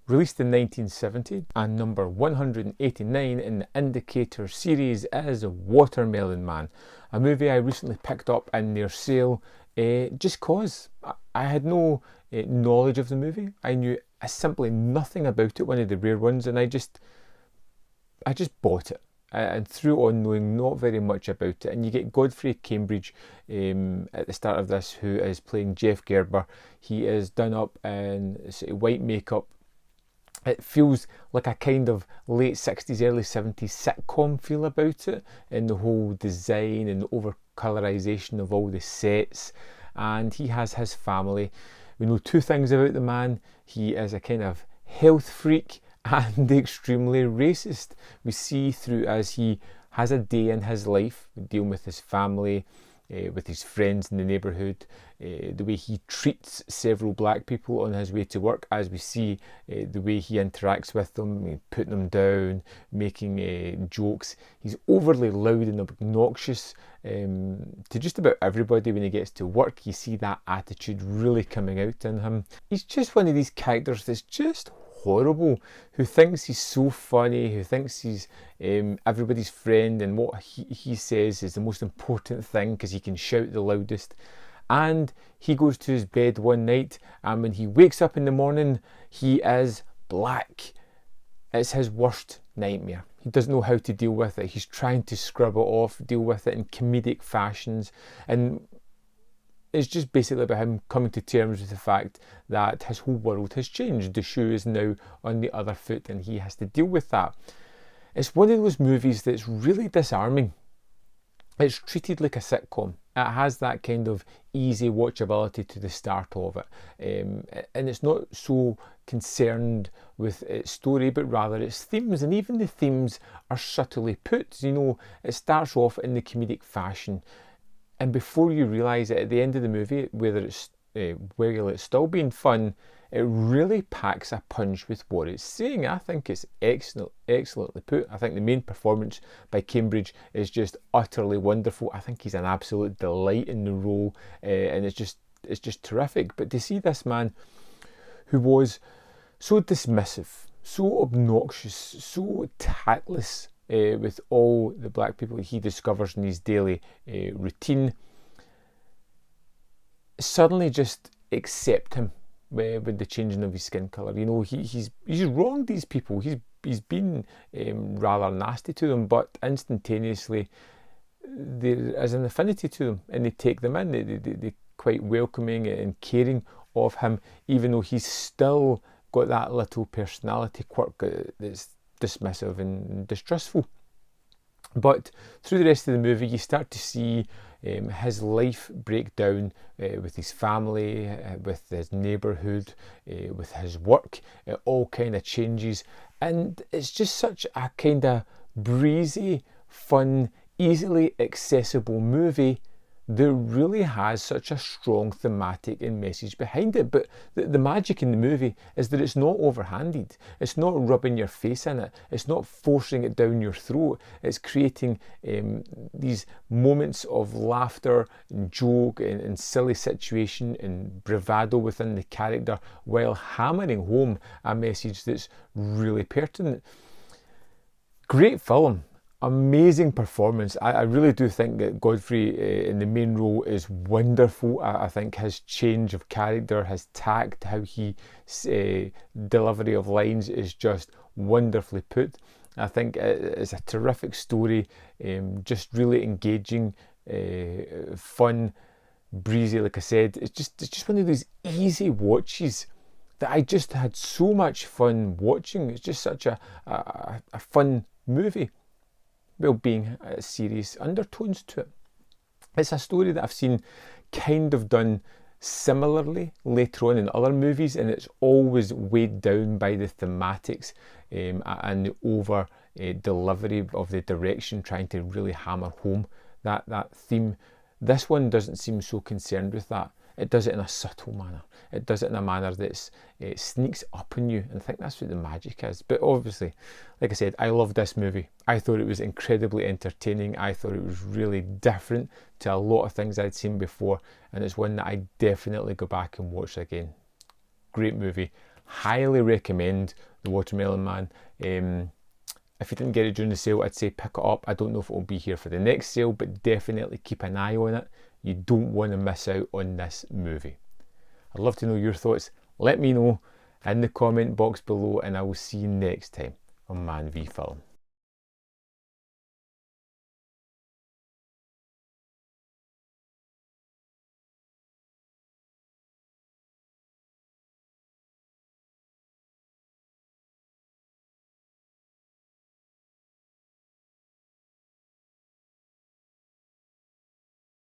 Released in 1970 and number 189 in the Indicator series is Watermelon Man, a movie I recently picked up in their sale just cause I had no knowledge of the movie. I knew simply nothing about it, one of the rare ones, and I just bought it. And threw on knowing not very much about it. And you get Godfrey Cambridge at the start of this, who is playing Jeff Gerber. He is done up in sort of white makeup. It feels like a kind of late 60s, early 70s sitcom feel about it, in the whole design and over-colorization of all the sets. And he has his family. We know two things about the man. He is a kind of health freak and extremely racist. We see through as he has a day in his life, dealing with his family, with his friends in the neighbourhood, the way he treats several black people on his way to work, as we see the way he interacts with them, putting them down, making jokes. He's overly loud and obnoxious to just about everybody when he gets to work. You see that attitude really coming out in him. He's just one of these characters that's just horrible, who thinks he's so funny, who thinks he's everybody's friend, and what he says is the most important thing because he can shout the loudest. And he goes to his bed one night, and when he wakes up in the morning, he is black. It's his worst nightmare. He doesn't know how to deal with it. He's trying to scrub it off, deal with it in comedic fashions, and it's just basically about him coming to terms with the fact that his whole world has changed. The shoe is now on the other foot and he has to deal with that. It's one of those movies that's really disarming. It's treated like a sitcom. It has that kind of easy watchability to the start of it. And it's not so concerned with its story, but rather its themes. And even the themes are subtly put. You know, it starts off in the comedic fashion. And before you realise it, at the end of the movie, whether it's still being fun, it really packs a punch with what it's saying. I think it's excellently put. I think the main performance by Cambridge is just utterly wonderful. I think he's an absolute delight in the role, and it's just terrific. But to see this man who was so dismissive, so obnoxious, so tactless, with all the black people he discovers in his daily routine, suddenly just accept him with the changing of his skin colour. You know, he's wronged these people. He's been rather nasty to them, but instantaneously there is an affinity to them, and they take them in. They're quite welcoming and caring of him, even though he's still got that little personality quirk that's dismissive and distrustful. But through the rest of the movie, you start to see his life break down with his family, with his neighbourhood, with his work. It all kind of changes, and it's just such a kind of breezy, fun, easily accessible movie that really has such a strong thematic and message behind it. But the magic in the movie is that it's not overhanded. It's not rubbing your face in it. It's not forcing it down your throat. It's creating these moments of laughter and joke and silly situation and bravado within the character, while hammering home a message that's really pertinent. Great film. Amazing performance. I really do think that Godfrey in the main role is wonderful. I think his change of character, his tact, how he delivery of lines is just wonderfully put. I think it's a terrific story, just really engaging, fun, breezy. Like I said, it's just one of those easy watches that I just had so much fun watching. It's just such a fun movie, well, being serious undertones to it. It's a story that I've seen kind of done similarly later on in other movies, and it's always weighed down by the thematics and the over delivery of the direction, trying to really hammer home that theme. This one doesn't seem so concerned with that. It does it in a subtle manner. It does it in a manner that sneaks up on you, and I think that's what the magic is. But obviously, like I said, I love this movie. I thought it was incredibly entertaining. I thought it was really different to a lot of things I'd seen before, and it's one that I definitely go back and watch again. Great movie. Highly recommend The Watermelon Man. If you didn't get it during the sale, I'd say pick it up. I don't know if it will be here for the next sale, but definitely keep an eye on it. You don't want to miss out on this movie. I'd love to know your thoughts. Let me know in the comment box below, and I will see you next time on Man v Film.